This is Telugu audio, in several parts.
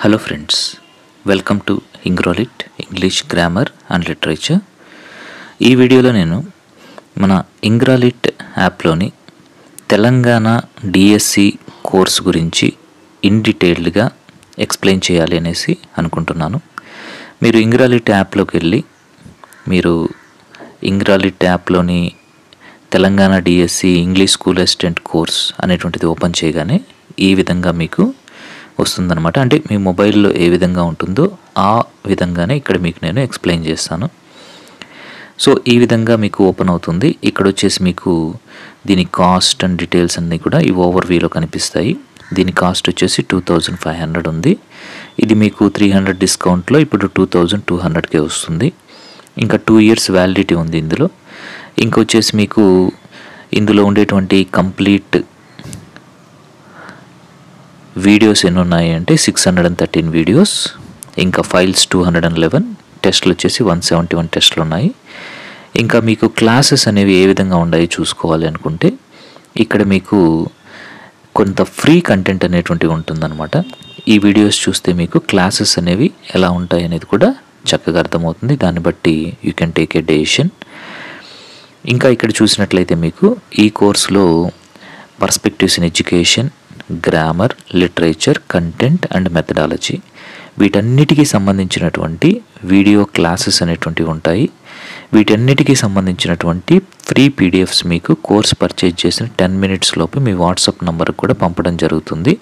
Hello friends, welcome to Engrolit English grammar and literature. ఈ వీడియోలో నేను మన ఇంగ్రాలిట్ యాప్లోని తెలంగాణ డిఎస్సి కోర్స్ గురించి ఇన్ డీటెయిల్డ్గా ఎక్స్ప్లెయిన్ చేయాలి అనేసి అనుకుంటున్నాను. మీరు ఇంగ్రాలిట్ యాప్లోకి వెళ్ళి మీరు ఇంగ్రాలిట్ యాప్లోని Telangana DSC English school assistant course అనేటువంటిది ఓపెన్ చేయగానే ఈ విధంగా మీకు వస్తుందన్నమాట. అంటే మీ మొబైల్లో ఏ విధంగా ఉంటుందో ఆ విధంగానే ఇక్కడ మీకు నేను ఎక్స్ప్లెయిన్ చేస్తాను. సో ఈ విధంగా మీకు ఓపెన్ అవుతుంది. ఇక్కడ వచ్చేసి మీకు దీని కాస్ట్ అండ్ డీటెయిల్స్ అన్నీ కూడా ఈ ఓవర్వ్యూలో కనిపిస్తాయి. దీని కాస్ట్ వచ్చేసి 2500 ఉంది. ఇది మీకు 300 డిస్కౌంట్లో ఇప్పుడు 2200కే వస్తుంది. ఇంకా 2 years వ్యాలిడిటీ ఉంది ఇందులో. ఇంకొచ్చేసి మీకు ఇందులో ఉండేటువంటి కంప్లీట్ వీడియోస్ ఎన్ని ఉన్నాయి అంటే 613 వీడియోస్, ఇంకా ఫైల్స్ 211, టెస్ట్లు వచ్చేసి 171 టెస్ట్లు ఉన్నాయి. ఇంకా మీకు క్లాసెస్ అనేవి ఏ విధంగా ఉన్నాయి చూసుకోవాలి అనుకుంటే ఇక్కడ మీకు కొంత ఫ్రీ కంటెంట్ అనేటువంటివి ఉంటుందన్నమాట. ఈ వీడియోస్ చూస్తే మీకు క్లాసెస్ అనేవి ఎలా ఉంటాయి అనేది కూడా చక్కగా అర్థమవుతుంది. దాన్ని బట్టి you can take a decision. ఇంకా ఇక్కడ చూసినట్లయితే మీకు ఈ కోర్సులో perspectives in education, grammar, literature, content and methodology వీటన్నిటికీ సంబంధించినటువంటి వీడియో క్లాసెస్ అనేటువంటివి ఉంటాయి. వీటన్నిటికీ సంబంధించినటువంటి ఫ్రీ పీడిఎఫ్స్ మీకు కోర్స్ పర్చేజ్ చేసిన 10 minutes లోపు మీ వాట్సాప్ నంబర్కి కూడా పంపడం జరుగుతుంది.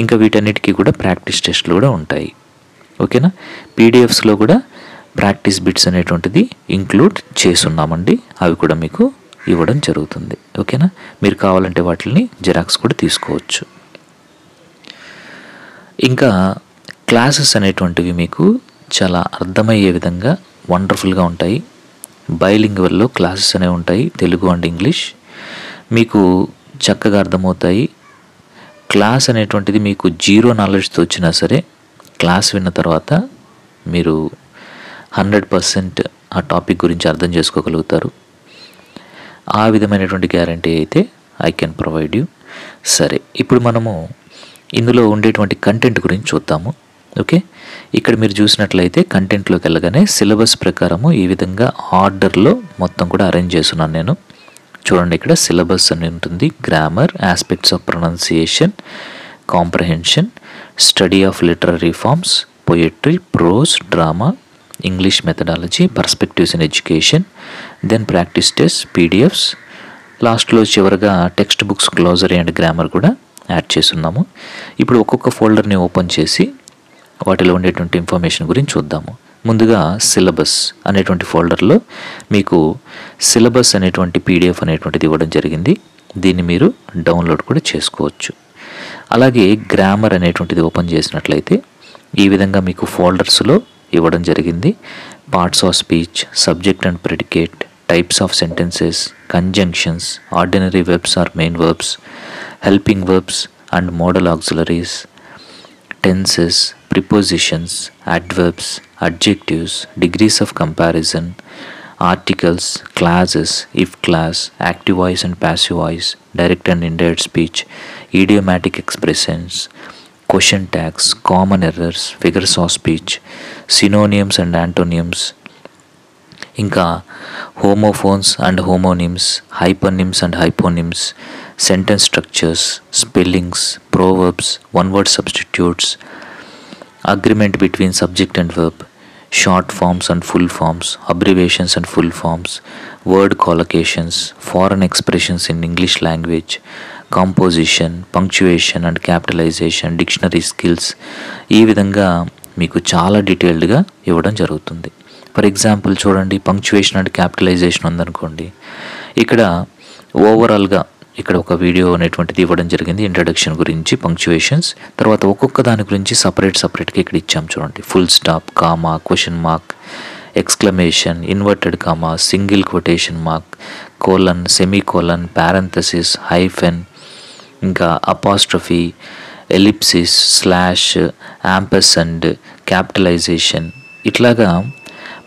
ఇంకా వీటన్నిటికీ కూడా ప్రాక్టీస్ టెస్ట్లు కూడా ఉంటాయి. ఓకేనా? పీడిఎఫ్స్లో కూడా ప్రాక్టీస్ బిట్స్ అనేటువంటిది ఇంక్లూడ్ చేసున్నామండి. అవి కూడా మీకు ఇవ్వడం జరుగుతుంది. ఓకేనా? మీరు కావాలంటే వాటిని జెరాక్స్ కూడా తీసుకోవచ్చు. ఇంకా క్లాసెస్ అనేటువంటివి మీకు చాలా అర్థమయ్యే విధంగా వండర్ఫుల్గా ఉంటాయి. బైలింగ్వల్లో క్లాసెస్ అనేవి ఉంటాయి, తెలుగు అండ్ ఇంగ్లీష్. మీకు చక్కగా అర్థమవుతాయి. క్లాస్ అనేటువంటిది మీకు 0 నాలెడ్జ్తో వచ్చినా సరే క్లాస్ విన్న తర్వాత మీరు 100% ఆ టాపిక్ గురించి అర్థం చేసుకోగలుగుతారు. ఆ విధమైనటువంటి గ్యారంటీ అయితే ఐ కెన్ ప్రొవైడ్ యూ. సరే, ఇప్పుడు మనము ఇందులో ఉండేటువంటి కంటెంట్ గురించి చూద్దాము. ఓకే, ఇక్కడ మీరు చూసినట్లయితే కంటెంట్లోకి వెళ్ళగానే సిలబస్ ప్రకారము ఈ విధంగా ఆర్డర్లో మొత్తం కూడా అరేంజ్ చేస్తున్నాను నేను. చూడండి, ఇక్కడ సిలబస్ అని ఉంటుంది. Grammar, aspects of pronunciation, comprehension, study of literary forms, poetry, prose, drama, English methodology, perspectives in education, then practice test, PDFs, లాస్ట్లో చివరిగా text books, glossary and grammar కూడా యాడ్ చేస్తున్నాము. ఇప్పుడు ఒక్కొక్క ఫోల్డర్ని ఓపెన్ చేసి వాటిలో ఉండేటువంటి ఇన్ఫర్మేషన్ గురించి చూద్దాము. ముందుగా సిలబస్ అనేటువంటి ఫోల్డర్లో మీకు సిలబస్ అనేటువంటి పీడిఎఫ్ అనేటువంటిది ఇవ్వడం జరిగింది. దీన్ని మీరు డౌన్లోడ్ కూడా చేసుకోవచ్చు. అలాగే గ్రామర్ అనేటువంటిది ఓపెన్ చేసినట్లయితే ఈ విధంగా మీకు ఫోల్డర్స్లో ఇవ్వడం జరిగింది. Parts of speech, subject and predicate, types of sentences, conjunctions, ordinary verbs or main verbs, helping verbs and modal auxiliaries, tenses, prepositions, adverbs, adjectives, degrees of comparison, articles, classes, if class, active voice and passive voice, direct and indirect speech, idiomatic expressions, question tags, common errors, figures of speech, synonyms and antonyms, ఇంకా homophones and homonyms, hypernyms and hyponyms, sentence structures, spellings, proverbs, one word substitutes, agreement between subject and verb, short forms and full forms, abbreviations and full forms, word collocations, foreign expressions in English language, composition, punctuation and capitalisation, dictionary skills, ఈ విధంగా మీకు చాలా డీటెయిల్డ్గా ఇవ్వడం జరుగుతుంది. ఫర్ ఎగ్జాంపుల్ చూడండి, పంక్చుయేషన్ అండ్ క్యాపిటలైజేషన్ ఉందనుకోండి. ఇక్కడ ఓవరాల్గా ఇక్కడ ఒక వీడియో అనేటువంటిది ఇవ్వడం జరిగింది ఇంట్రడక్షన్ గురించి, పంక్చుయేషన్స్. తర్వాత ఒక్కొక్క దాని గురించి సపరేట్గా ఇక్కడ ఇచ్చాం చూడండి. Full stop, comma, question mark, exclamation, inverted comma, single quotation mark, colon, semicolon, parenthesis, hyphen, ఇంకా అపాస్ట్రఫీ, ఎలిప్సిస్, స్లాష్, యాంపర్సండ్, క్యాపిటలైజేషన్, ఇట్లాగా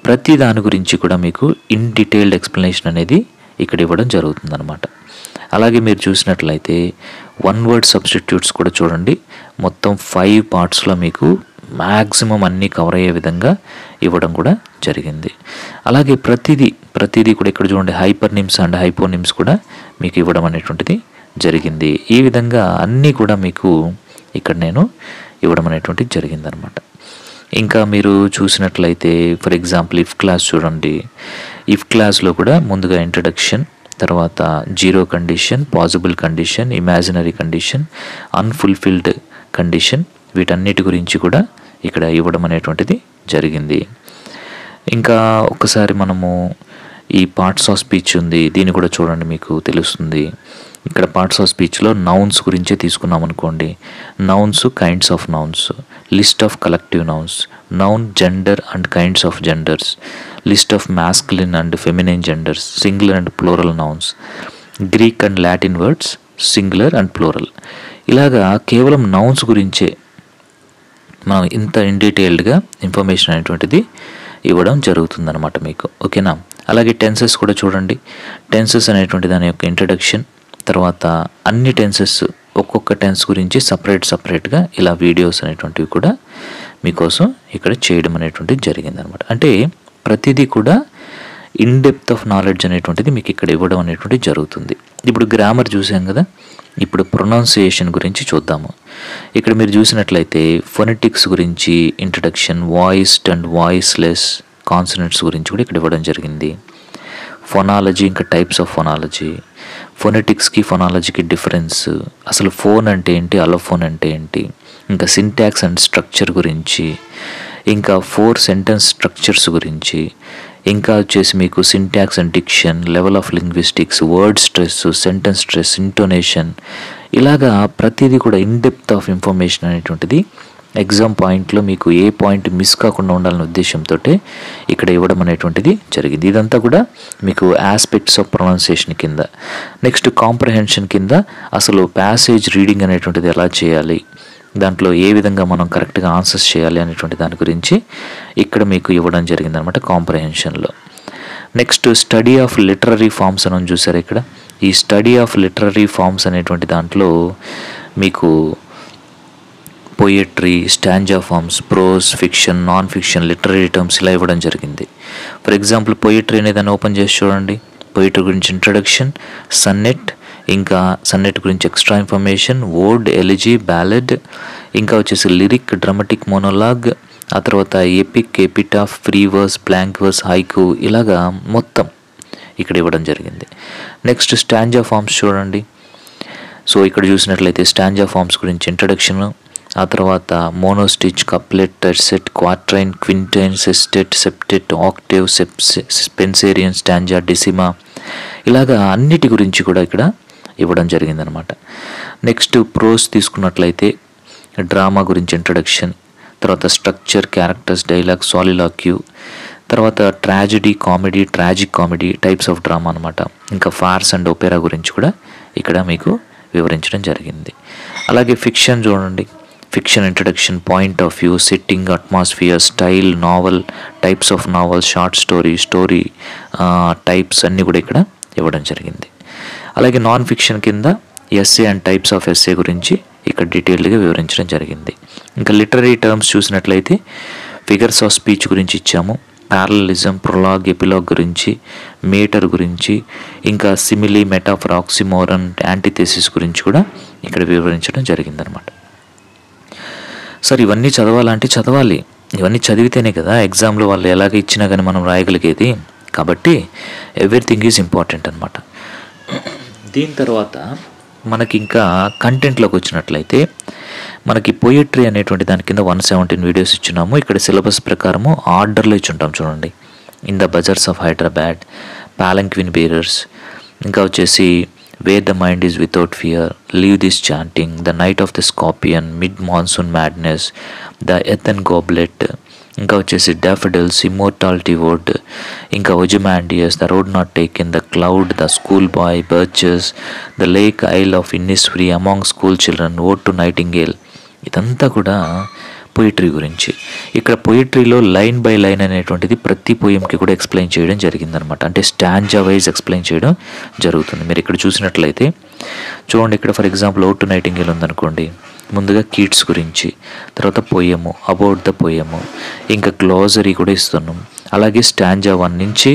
ప్రతి దాని గురించి కూడా మీకు ఇన్ డీటెయిల్డ్ ఎక్స్ప్లెనేషన్ అనేది ఇక్కడ ఇవ్వడం జరుగుతుందన్నమాట. అలాగే మీరు చూసినట్లయితే వన్ వర్డ్ సబ్స్టిట్యూట్స్ కూడా చూడండి, మొత్తం 5 partsలో మీకు మ్యాక్సిమం అన్నీ కవర్ అయ్యే విధంగా ఇవ్వడం కూడా జరిగింది. అలాగే ప్రతిదీ కూడా ఇక్కడ చూడండి హైపర్నిమ్స్ అండ్ హైపోనిమ్స్ కూడా మీకు ఇవ్వడం అనేటువంటిది జరిగింది. ఈ విధంగా అన్నీ కూడా మీకు ఇక్కడ నేను ఇవ్వడం అనేటువంటిది జరిగిందనమాట. ఇంకా మీరు చూసినట్లయితే ఫర్ ఎగ్జాంపుల్ ఇఫ్ క్లాస్ చూడండి. ఇఫ్ క్లాస్లో కూడా ముందుగా ఇంట్రడక్షన్, తర్వాత zero condition, possible condition, imaginary condition, unfulfilled condition, వీటన్నిటి గురించి కూడా ఇక్కడ ఇవ్వడం అనేటువంటిది జరిగింది. ఇంకా ఒకసారి మనము ఈ పార్ట్స్ ఆఫ్ స్పీచ్ ఉంది, దీన్ని కూడా చూడండి, మీకు తెలుస్తుంది. ఇక్కడ పార్ట్స్ ఆఫ్ స్పీచ్లో నౌన్స్ గురించే తీసుకున్నాం అనుకోండి. Nouns, kinds of nouns, list of collective nouns, noun, gender and kinds of genders, list of masculine and feminine genders, singular and plural nouns, Greek and Latin words, singular and plural. ఇలాగా కేవలం నౌన్స్ గురించే మనం ఇంత ఇన్ డీటెయిల్డ్గా ఇన్ఫర్మేషన్ అనేటువంటిది ఇవ్వడం జరుగుతుందన్నమాట మీకు. ఓకేనా? అలాగే టెన్సెస్ కూడా చూడండి. టెన్సెస్ అనేటువంటి దాని యొక్క ఇంట్రడక్షన్, తర్వాత అన్ని టెన్సెస్ ఒక్కొక్క టెన్స్ గురించి సపరేట్గా ఇలా వీడియోస్ అనేటువంటివి కూడా మీకోసం ఇక్కడ చేయడం అనేటువంటిది జరిగిందనమాట. అంటే ప్రతిదీ కూడా ఇన్ డెప్త్ ఆఫ్ నాలెడ్జ్ అనేటువంటిది మీకు ఇక్కడ ఇవ్వడం అనేటువంటిది జరుగుతుంది. ఇప్పుడు గ్రామర్ చూసాం కదా, ఇప్పుడు ప్రొనౌన్సియేషన్ గురించి చూద్దాము. ఇక్కడ మీరు చూసినట్లయితే ఫొనెటిక్స్ గురించి introduction, voiced and voiceless consonants గురించి కూడా ఇక్కడ ఇవ్వడం జరిగింది. ఫొనాలజీ, ఇంకా టైప్స్ ఆఫ్ ఫొనాలజీ, ఫొనెటిక్స్కి ఫొనాలజీకి డిఫరెన్స్, అసలు ఫోన్ అంటే ఏంటి, అలోఫోన్ అంటే ఏంటి, ఇంకా సింటాక్స్ అండ్ స్ట్రక్చర్ గురించి, ఇంకా 4 సెంటెన్స్ స్ట్రక్చర్స్ గురించి, ఇంకా వచ్చేసి మీకు syntax and diction, level of linguistics, word stress, sentence stress, intonation, ఇలాగా ప్రతిదీ కూడా ఇన్ డెప్త్ ఆఫ్ ఇన్ఫర్మేషన్ అనేటువంటిది ఎగ్జామ్ పాయింట్లో మీకు ఏ పాయింట్ మిస్ కాకుండా ఉండాలనే ఉద్దేశంతో ఇక్కడ ఇవ్వడం అనేటువంటిది జరిగింది. ఇదంతా కూడా మీకు ఆస్పెక్ట్స్ ఆఫ్ ప్రొనౌన్సియేషన్ కింద. నెక్స్ట్ కాంప్రహెన్షన్ కింద అసలు ప్యాసేజ్ రీడింగ్ అనేటువంటిది ఎలా చేయాలి, దాంట్లో ఏ విధంగా మనం కరెక్ట్గా ఆన్సర్స్ చేయాలి అనేటువంటి దాని గురించి ఇక్కడ మీకు ఇవ్వడం జరిగిందనమాట కాంప్రహెన్షన్లో. Next study of literary forms అని చూసారు. ఇక్కడ ఈ స్టడీ ఆఫ్ లిటరరీ ఫార్మ్స్ అనేటువంటి దాంట్లో మీకు poetry, stanza forms, prose, fiction, non fiction, literary terms ఇలా ఇవ్వడం జరిగింది. ఫర్ ఎగ్జాంపుల్ పోయట్రీ అనేదాన్ని ఓపెన్ చేసి చూడండి. పోయట్రీ గురించి ఇంట్రడక్షన్, సన్నెట్, ఇంకా సన్నెట్ గురించి extra information, ode, elegy, ballad, ఇంకా వచ్చేసి లిరిక్, డ్రామాటిక్ మోనోలాగ్, ఆ తర్వాత epic, epitaph, free verse, blank verse, haiku, ఇలాగా మొత్తం ఇక్కడ ఇవ్వడం జరిగింది. నెక్స్ట్ స్టాంజా ఫార్మ్స్ చూడండి. సో ఇక్కడ చూసినట్లయితే స్టాంజా ఫార్మ్స్ గురించి ఇంట్రడక్షన్, ఆ తర్వాత మోనోస్టిచ్, కప్లెట్, టెర్సెట్, క్వాట్రైన్, క్వింటైన్, సెస్టెట్, సెప్టెట్, ఆక్టేవ్, స్పెన్సేరియన్, స్టాంజా, డెసిమా, ఇలాగా అన్నిటి గురించి కూడా ఇక్కడ ఇవ్వడం జరిగిందనమాట. నెక్స్ట్ ప్రోస్ తీసుకున్నట్లయితే డ్రామా గురించి ఇంట్రడక్షన్, తర్వాత స్ట్రక్చర్, క్యారెక్టర్స్, డైలాగ్, సాలిలాక్యూ, తర్వాత tragedy, comedy, tragic comedy, types of drama అనమాట. ఇంకా ఫార్స్ అండ్ ఒపెరా గురించి కూడా ఇక్కడ మీకు వివరించడం జరిగింది. అలాగే ఫిక్షన్ చూడండి. Fiction introduction, point of view, setting, atmosphere, style, novel, types of novel, short story types అన్నీ కూడా ఇక్కడ ఇవ్వడం జరిగింది. అలాగే నాన్ ఫిక్షన్ కింద essay and types of essay గురించి ఇక్కడ డీటెయిల్డ్గా వివరించడం జరిగింది. ఇంకా లిటరరీ టర్మ్స్ చూసినట్లయితే ఫిగర్స్ ఆఫ్ స్పీచ్ గురించి ఇచ్చాము, ప్యారలలిజం, ప్రొలాగ్, ఎపిలాగ్ గురించి, మేటర్ గురించి, ఇంకా సిమిలీ, మెటాఫర్, ఆక్సిమోరన్, యాంటీథెసిస్ గురించి కూడా ఇక్కడ వివరించడం జరిగిందనమాట. సార్ ఇవన్నీ చదవాలంటే చదవాలి, ఇవన్నీ చదివితేనే కదా ఎగ్జామ్లో వాళ్ళు ఎలాగ ఇచ్చినా కానీ మనం రాయగలిగేది. కాబట్టి ఎవ్రీథింగ్ ఈజ్ ఇంపార్టెంట్ అనమాట. దీని తర్వాత మనకి ఇంకా కంటెంట్లోకి వచ్చినట్లయితే మనకి పోయట్రీ అనేటువంటి దాని కింద 117 వీడియోస్ ఇచ్చున్నాము. ఇక్కడ సిలబస్ ప్రకారము ఆర్డర్లో ఇచ్చుంటాం చూడండి. In the bazaars of Hyderabad, palanquin bearers, ఇంకా వచ్చేసి where the mind is without fear, leave this chanting, the night of the scorpion, mid monsoon madness, the earthen goblet, ఇంకా వచ్చేసి డాఫడిల్స్, ఇమ్మోర్టాలిటీ వర్డ్, ఇంకా Ozymandias, the road not taken, the cloud, the school boy, birches, the lake isle of Innisfree, among school children, ode to nightingale. ఇదంతా కూడా పోయిటరీ గురించి. ఇక్కడ పోయిటరీలో లైన్ బై లైన్ అనేటువంటిది ప్రతి పోయంకి కూడా ఎక్స్ప్లెయిన్ చేయడం జరిగిందనమాట. అంటే స్టాంజా వైజ్ ఎక్స్ప్లెయిన్ చేయడం జరుగుతుంది. మీరు ఇక్కడ చూసినట్లయితే చూడండి, ఇక్కడ ఫర్ ఎగ్జాంపుల్ ఓడ్ టు నైటింగేల్ ఉందనుకోండి. ముందుగా కీట్స్ గురించి, తర్వాత పోయము, అబౌట్ ద పోయము, ఇంకా గ్లోజరీ కూడా ఇస్తున్నాం. అలాగే స్టాంజా 1 నుంచి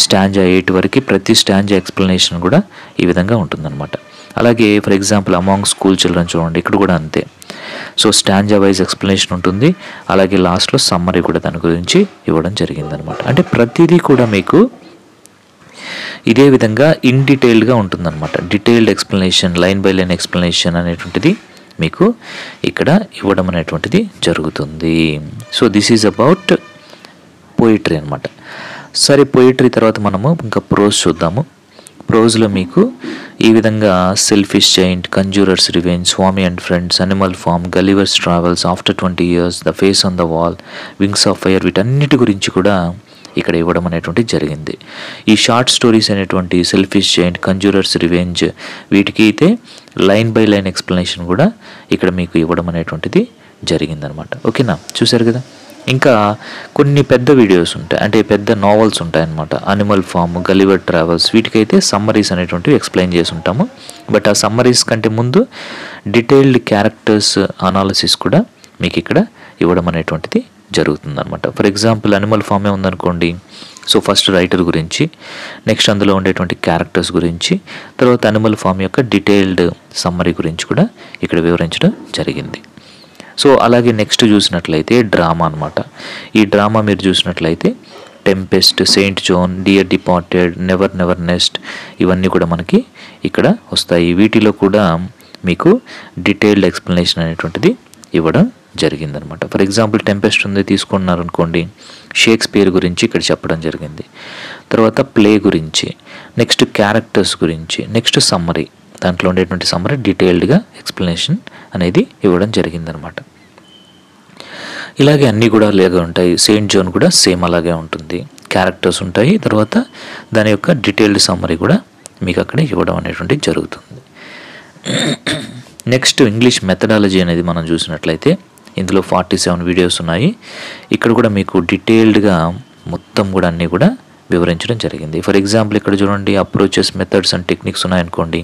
స్టాంజా 8 వరకు ప్రతి స్టాంజా ఎక్స్ప్లెనేషన్ కూడా ఈ విధంగా ఉంటుందన్నమాట. అలాగే for example among school children చూడండి, ఇక్కడ కూడా అంతే. సో స్టాంజా వైజ్ ఎక్స్ప్లెనేషన్ ఉంటుంది, అలాగే లాస్ట్లో సమ్మరీ కూడా దాని గురించి ఇవ్వడం జరిగిందనమాట. అంటే ప్రతిదీ కూడా మీకు ఇదే విధంగా ఇన్ డీటెయిల్డ్గా ఉంటుందన్నమాట. Detailed explanation, line by line explanation అనేటువంటిది మీకు ఇక్కడ ఇవ్వడం అనేటువంటిది జరుగుతుంది. So this is about poetry అనమాట. సరే, పోయిటరీ తర్వాత మనము ఇంకా ప్రోజ్ చూద్దాము. ప్రోజ్లో మీకు ఈ విధంగా selfish giant, conjurer's revenge, Swami and friends, animal farm, Gulliver's travels, after 20 years, the face on the wall, wings of fire, వీటన్నిటి గురించి కూడా ఇక్కడ ఇవ్వడం అనేటువంటిది జరిగింది. ఈ షార్ట్ స్టోరీస్ అనేటువంటి సెల్ఫిష్ జైంట్, కంజూరర్స్ రివెంజ్, వీటికి అయితే లైన్ బై లైన్ ఎక్స్ప్లెనేషన్ కూడా ఇక్కడ మీకు ఇవ్వడం అనేటువంటిది జరిగిందనమాట. ఓకేనా, చూసారు కదా. ఇంకా కొన్ని పెద్ద వీడియోస్ ఉంటాయి, అంటే పెద్ద నావెల్స్ ఉంటాయన్నమాట. అనిమల్ ఫామ్, గలివర్ ట్రావెల్స్, వీటికైతే సమ్మరీస్ అనేటువంటివి ఎక్స్ప్లెయిన్ చేసి ఉంటాము. బట్ ఆ సమ్మరీస్ కంటే ముందు డీటెయిల్డ్ క్యారెక్టర్స్ అనాలిసిస్ కూడా మీకు ఇక్కడ ఇవ్వడం అనేటువంటిది జరుగుతుందన్నమాట. ఫర్ ఎగ్జాంపుల్ అనిమల్ ఫామే ఉందనుకోండి. సో ఫస్ట్ రైటర్ గురించి, నెక్స్ట్ అందులో ఉండేటువంటి క్యారెక్టర్స్ గురించి, తర్వాత అనిమల్ ఫామ్ యొక్క డీటెయిల్డ్ సమ్మరీ గురించి కూడా ఇక్కడ వివరించడం జరిగింది. సో అలాగే నెక్స్ట్ చూసినట్లయితే డ్రామా అనమాట. ఈ డ్రామా మీరు చూసినట్లయితే Tempest, Saint Joan, Dear Departed, never never nest, ఇవన్నీ కూడా మనకి ఇక్కడ వస్తాయి. వీటిలో కూడా మీకు డీటెయిల్డ్ ఎక్స్ప్లెనేషన్ అనేటువంటిది ఇవ్వడం జరిగిందనమాట. ఫర్ ఎగ్జాంపుల్ టెంపెస్ట్ ఉంది తీసుకున్నారనుకోండి, షేక్స్పియర్ గురించి ఇక్కడ చెప్పడం జరిగింది. తర్వాత ప్లే గురించి, నెక్స్ట్ క్యారెక్టర్స్ గురించి, నెక్స్ట్ సమ్మరీ, దాంట్లో ఉండేటువంటి సమ్మరీ డీటెయిల్డ్గా ఎక్స్ప్లెనేషన్ అనేది ఇవ్వడం జరిగిందనమాట. ఇలాగే అన్నీ కూడా అలాగే ఉంటాయి. సెయింట్ జోన్ కూడా సేమ్ అలాగే ఉంటుంది, క్యారెక్టర్స్ ఉంటాయి, తర్వాత దాని యొక్క డీటెయిల్డ్ సమ్మరీ కూడా మీకు అక్కడ ఇవ్వడం అనేటువంటిది జరుగుతుంది. నెక్స్ట్ ఇంగ్లీష్ మెథడాలజీ అనేది మనం చూసినట్లయితే ఇందులో 47 వీడియోస్ ఉన్నాయి. ఇక్కడ కూడా మీకు డీటెయిల్డ్గా మొత్తం కూడా అన్నీ కూడా వివరించడం జరిగింది. ఫర్ ఎగ్జాంపుల్ ఇక్కడ చూడండి, అప్రోచెస్, మెథడ్స్ అండ్ టెక్నిక్స్ ఉన్నాయనుకోండి.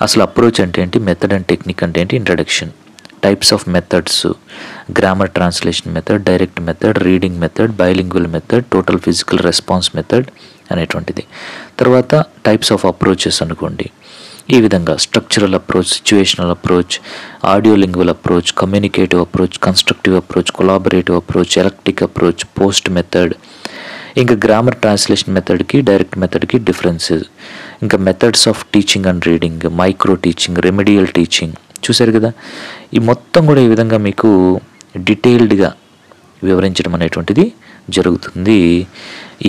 అసలు అప్రోచ్ అంటే ఏంటి, మెథడ్ అండ్ టెక్నిక్ అంటే ఏంటి, introduction, types of methods, grammar translation method, direct method, reading method, bilingual method, total physical response method అనేటువంటిది. తర్వాత టైప్స్ ఆఫ్ అప్రోచెస్ అనుకోండి, ఈ విధంగా structural approach, situational approach, audio lingual approach, communicative approach, constructive approach, collaborative approach, electric approach, post method, ఇంకా గ్రామర్ ట్రాన్స్లేషన్ మెథడ్కి డైరెక్ట్ మెథడ్కి డిఫరెన్సెస్, ఇంకా methods of teaching and reading, micro teaching, remedial teaching. చూసారు కదా, ఈ మొత్తం కూడా ఈ విధంగా మీకు డీటెయిల్డ్గా వివరించడం అనేటువంటిది జరుగుతుంది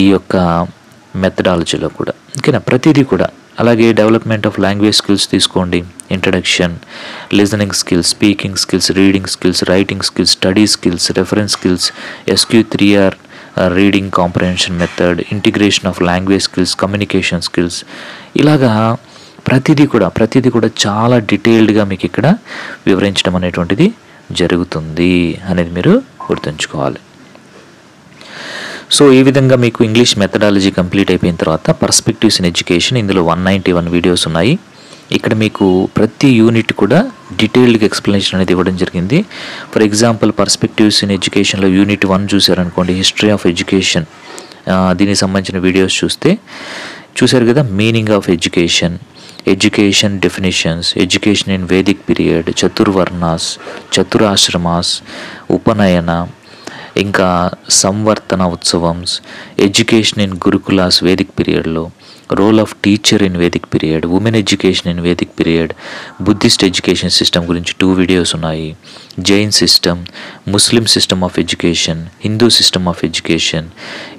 ఈ యొక్క మెథడాలజీలో కూడా. ఓకేనా, ప్రతిదీ కూడా. అలాగే డెవలప్మెంట్ ఆఫ్ లాంగ్వేజ్ స్కిల్స్ తీసుకోండి, introduction, listening skills, speaking skills, reading skills, writing skills, study skills, reference skills, SQ3R reading comprehension method, integration of language skills, communication skills. ఇలాగా ప్రతిదీ కూడా చాలా డీటెయిల్డ్గా మీకు ఇక్కడ వివరించడం అనేటువంటిది జరుగుతుంది అనేది మీరు గుర్తుంచుకోవాలి. సో ఈ విధంగా మీకు ఇంగ్లీష్ మెథడాలజీ కంప్లీట్ అయిపోయిన తర్వాత పర్స్పెక్టివ్స్ ఇన్ ఎడ్యుకేషన్, ఇందులో 191 వీడియోస్ ఉన్నాయి. ఇక్కడ మీకు ప్రతి యూనిట్ కూడా డీటెయిల్డ్గా ఎక్స్ప్లెనేషన్ అనేది ఇవ్వడం జరిగింది. ఫర్ ఎగ్జాంపుల్ పర్స్పెక్టివ్స్ ఇన్ ఎడ్యుకేషన్లో యూనిట్ 1 చూసారనుకోండి, హిస్టరీ ఆఫ్ ఎడ్యుకేషన్, దీనికి సంబంధించిన వీడియోస్ చూసారు కదా. Meaning of education, education definitions, education in Vedic period, చతుర్వర్ణాస్, చతురాశ్రమాస్, ఉపనయన, ఇంకా సంవర్తన ఉత్సవంస్, ఎడ్యుకేషన్ ఇన్ గురుకులాస్ వేదిక్ పీరియడ్లో, role of teacher in Vedic period, women education in Vedic period, Buddhist education system గురించి 2 వీడియోస్ ఉన్నాయి, Jain system, Muslim system of education, Hindu system of education,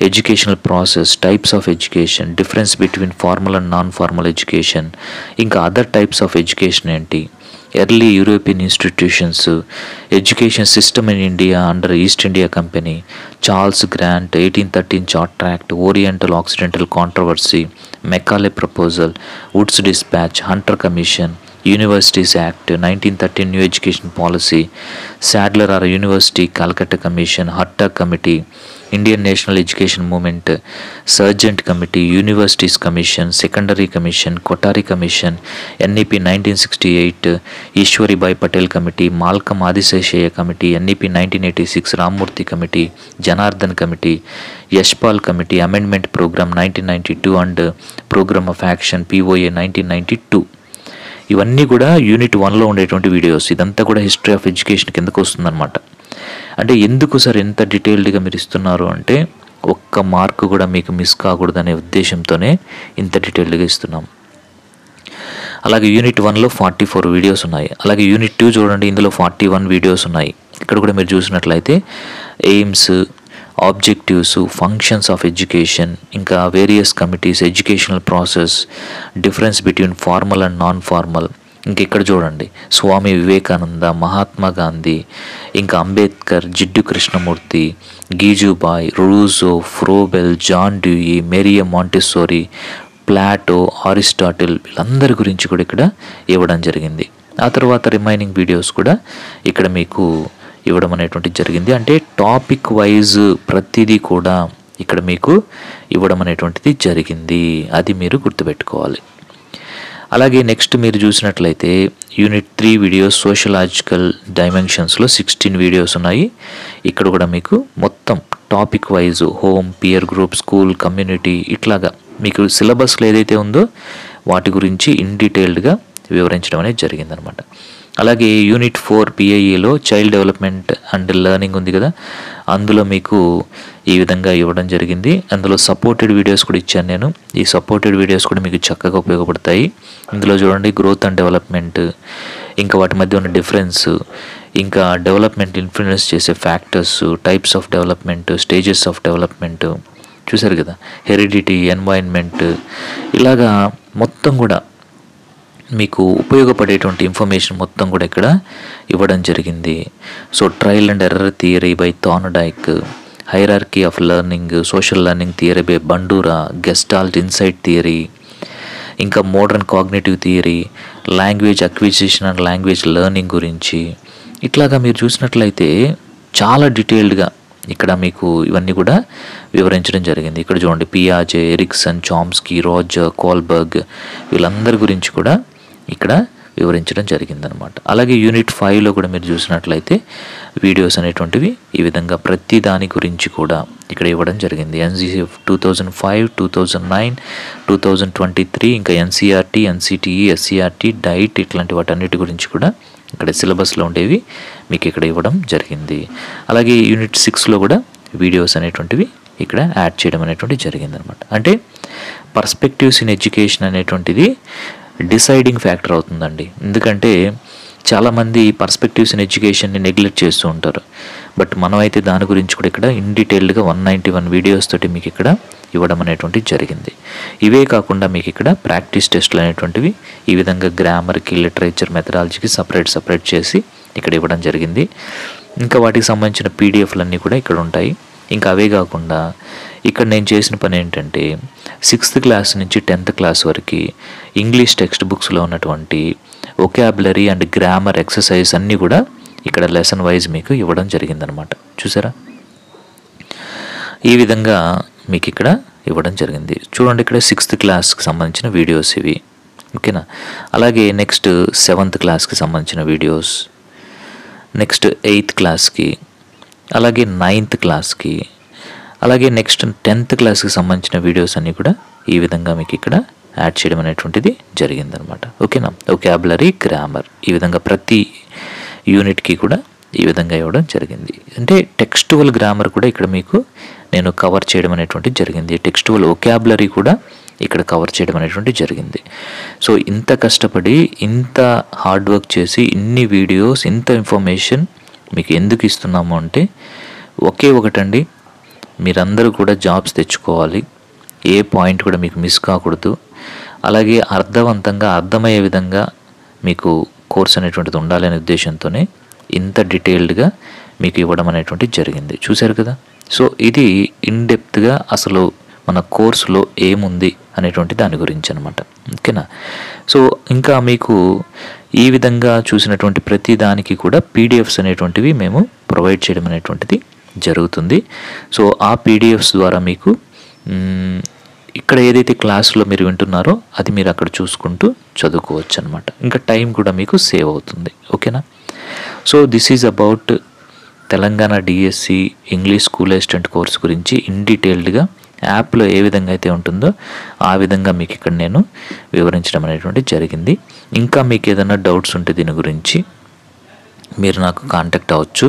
educational process, types of education, difference between formal and non formal education, ఇంకా అదర్ టైప్స్ ఆఫ్ ఎడ్యుకేషన్ ఏంటి, early European institutions, education system in India under East India Company, Charles Grant, 1813 charter act, oriental occidental controversy, Macaulay proposal, Wood's despatch, Hunter commission, universities act, 1913 new education policy, Sadler or university Calcutta commission, హట్టా committee, Indian national education movement, Sargent committee, universities commission, secondary commission, Kothari commission, NEP 1968, Ishwaribai Patel committee, Malcolm Adiseshiah committee, NEP 1986, Ramamurthi committee, Janardhan committee, Yashpal committee, amendment programme 1992 and programme of action POA 1992. ఇవన్నీ కూడా యూనిట్ 1లో ఉండేటువంటి వీడియోస్. ఇదంతా కూడా హిస్టరీ ఆఫ్ ఎడ్యుకేషన్ కిందకు వస్తుందన్నమాట. అంటే ఎందుకు సార్ ఎంత డీటెయిల్డ్గా మీరు ఇస్తున్నారు అంటే ఒక్క మార్కు కూడా మీకు మిస్ కాకూడదనే ఉద్దేశంతోనే ఇంత డీటెయిల్డ్గా ఇస్తున్నాం. అలాగే యూనిట్ 1లో 44 వీడియోస్ ఉన్నాయి. అలాగే యూనిట్ 2 చూడండి, ఇందులో 41 వీడియోస్ ఉన్నాయి. ఇక్కడ కూడా మీరు చూసినట్లయితే aims, objectives, functions of education, ఇంకా various committees, educational process, difference between formal and non formal, ఇంక ఇక్కడ చూడండి స్వామి వివేకానంద, మహాత్మా గాంధీ, ఇంకా అంబేద్కర్, జిడ్డు కృష్ణమూర్తి, గీజుబాయ్, Rousseau, Froebel, John Dewey, Maria Montessori, Plato, Aristotle, వీళ్ళందరి గురించి కూడా ఇక్కడ ఇవ్వడం జరిగింది. ఆ తర్వాత రిమైనింగ్ వీడియోస్ కూడా ఇక్కడ మీకు ఇవ్వడం అనేటువంటిది జరిగింది. అంటే టాపిక్ వైజ్ ప్రతిదీ కూడా ఇక్కడ మీకు ఇవ్వడం అనేటువంటిది జరిగింది. అది మీరు గుర్తుపెట్టుకోవాలి. అలాగే నెక్స్ట్ మీరు చూసినట్లయితే యూనిట్ 3 వీడియోస్ సోషలాజికల్ డైమెన్షన్స్లో 16 వీడియోస్ ఉన్నాయి. ఇక్కడ కూడా మీకు మొత్తం topic wise home, peer group, school, community, ఇట్లాగా మీకు సిలబస్లో ఏదైతే ఉందో వాటి గురించి ఇన్ డీటెయిల్డ్గా వివరించడం అనేది జరిగిందనమాట. అలాగే యూనిట్ 4 పిఐఏలో చైల్డ్ డెవలప్మెంట్ అండ్ లెర్నింగ్ ఉంది కదా, అందులో మీకు ఈ విధంగా ఇవ్వడం జరిగింది. అందులో సపోర్టెడ్ వీడియోస్ కూడా ఇచ్చాను నేను. ఈ సపోర్టెడ్ వీడియోస్ కూడా మీకు చక్కగా ఉపయోగపడతాయి. ఇందులో చూడండి గ్రోత్ అండ్ డెవలప్మెంట్, ఇంకా వాటి మధ్య ఉన్న డిఫరెన్స్, ఇంకా డెవలప్మెంట్ ఇన్ఫ్లుయెన్స్ చేసే factors, types of development, stages of development, చూసారు కదా, హెరిడిటీ, ఎన్వైరన్మెంట్, ఇలాగా మొత్తం కూడా మీకు ఉపయోగపడేటువంటి ఇన్ఫర్మేషన్ మొత్తం కూడా ఇక్కడ ఇవ్వడం జరిగింది. So trial and error theory by Thorndike, hierarchy of learning, social learning theory by Bandura, Gestalt insight theory, ఇంకా modern cognitive theory, language acquisition and language learning గురించి, ఇట్లాగా మీరు చూసినట్లయితే చాలా డీటెయిల్డ్గా ఇక్కడ మీకు ఇవన్నీ కూడా వివరించడం జరిగింది. ఇక్కడ చూడండి పియాజే, ఎరిక్సన్, చామ్స్కీ, రోజర్, కోల్బర్గ్, వీళ్ళందరి గురించి కూడా ఇక్కడ వివరించడం జరిగిందనమాట. అలాగే యూనిట్ 5లో కూడా మీరు చూసినట్లయితే వీడియోస్ అనేటువంటివి ఈ విధంగా ప్రతి దాని గురించి కూడా ఇక్కడ ఇవ్వడం జరిగింది. ఎన్సీఎఫ్ 2005, 2009, 2023, ఇంకా ఎన్సీఆర్టీ, ఎన్సీటీఈ, ఎస్సీఆర్టీ, డైట్, ఇట్లాంటి వాటన్నిటి గురించి కూడా ఇక్కడ సిలబస్లో ఉండేవి మీకు ఇక్కడ ఇవ్వడం జరిగింది. అలాగే యూనిట్ 6లో కూడా వీడియోస్ అనేటువంటివి ఇక్కడ యాడ్ చేయడం అనేటువంటిది జరిగిందనమాట. అంటే పర్స్పెక్టివ్స్ ఇన్ ఎడ్యుకేషన్ అనేటువంటిది డిసైడింగ్ ఫ్యాక్టర్ అవుతుందండి. ఎందుకంటే చాలామంది పర్స్పెక్టివ్స్ ఇన్ ఎడ్యుకేషన్ని నెగ్లెక్ట్ చేస్తూ ఉంటారు. బట్ మనమైతే దాని గురించి కూడా ఇక్కడ ఇన్ డీటెయిల్డ్గా 191 వీడియోస్ తోటి మీకు ఇక్కడ ఇవ్వడం అనేటువంటిది జరిగింది. ఇవే కాకుండా మీకు ఇక్కడ ప్రాక్టీస్ టెస్ట్లు అనేటువంటివి ఈ విధంగా గ్రామర్కి, లిటరేచర్, మెథడాలజీకి సపరేట్ చేసి ఇక్కడ ఇవ్వడం జరిగింది. ఇంకా వాటికి సంబంధించిన పీడిఎఫ్లన్నీ కూడా ఇక్కడ ఉంటాయి. ఇంకా అవే కాకుండా ఇక్కడ నేను చేసిన పని ఏంటంటే 6th క్లాస్ నుంచి 10th క్లాస్ వరకు ఇంగ్లీష్ టెక్స్ట్ బుక్స్లో ఉన్నటువంటి వొకాబులరీ అండ్ గ్రామర్ ఎక్సర్సైజ్ అన్నీ కూడా ఇక్కడ లెసన్ వైజ్ మీకు ఇవ్వడం జరిగిందనమాట. చూసారా, ఈ విధంగా మీకు ఇక్కడ ఇవ్వడం జరిగింది. చూడండి ఇక్కడ 6th క్లాస్కి సంబంధించిన వీడియోస్ ఇవి, ఓకేనా. అలాగే నెక్స్ట్ 7th క్లాస్కి సంబంధించిన వీడియోస్, నెక్స్ట్ 8th క్లాస్కి, అలాగే 9th క్లాస్కి, అలాగే నెక్స్ట్ 10th క్లాస్కి సంబంధించిన వీడియోస్ అన్నీ కూడా ఈ విధంగా మీకు ఇక్కడ యాడ్ చేయడం అనేటువంటిది జరిగిందనమాట. ఓకేనా. వొకాబులరీ, గ్రామర్, ఈ విధంగా ప్రతి యూనిట్కి కూడా ఈ విధంగా ఇవ్వడం జరిగింది. అంటే టెక్స్టువల్ గ్రామర్ కూడా ఇక్కడ మీకు నేను కవర్ చేయడం అనేటువంటిది జరిగింది. టెక్స్టువల్ వొకాబులరీ కూడా ఇక్కడ కవర్ చేయడం అనేటువంటిది జరిగింది. సో ఇంత కష్టపడి, ఇంత హార్డ్ వర్క్ చేసి, ఇన్ని వీడియోస్, ఇంత ఇన్ఫర్మేషన్ మీకు ఎందుకు ఇస్తున్నాము అంటే ఒకే ఒకటండి, మీరందరూ కూడా జాబ్స్ తెచ్చుకోవాలి, ఏ పాయింట్ కూడా మీకు మిస్ కాకూడదు, అలాగే అర్థవంతంగా అర్థమయ్యే విధంగా మీకు కోర్స్ అనేటువంటిది ఉండాలి అనే ఉద్దేశంతోనే ఇంత డీటెయిల్డ్గా మీకు ఇవ్వడం అనేటువంటిది జరిగింది. చూశారు కదా. సో ఇది ఇన్డెప్త్గా అసలు మన కోర్సులో ఏముంది అనేటువంటి దాని గురించి అనమాట. ఓకేనా. సో ఇంకా మీకు ఈ విధంగా చూసినటువంటి ప్రతి దానికి కూడా పీడిఎఫ్స్ అనేటువంటివి మేము ప్రొవైడ్ చేయడం అనేటువంటిది జరుగుతుంది. సో ఆ పీడిఎఫ్స్ ద్వారా మీకు ఇక్కడ ఏదైతే క్లాసులో మీరు వింటున్నారో అది మీరు అక్కడ చూసుకుంటూ చదువుకోవచ్చు అనమాట. ఇంకా టైం కూడా మీకు సేవ్ అవుతుంది. ఓకేనా? So this is about Telangana DSC English school assistant course గురించి ఇన్ డీటెయిల్డ్గా యాప్లో ఏ విధంగా అయితే ఉంటుందో ఆ విధంగా మీకు ఇక్కడ నేను వివరించడం అనేటువంటిది జరిగింది. ఇంకా మీకు ఏదైనా డౌట్స్ ఉంటే దీని గురించి మీరు నాకు కాంటాక్ట్ అవ్వచ్చు.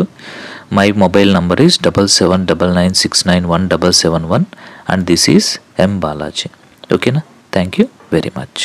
My mobile number is 7799691771 and this is M. Balaji. ఓకేనా? Thank you very much.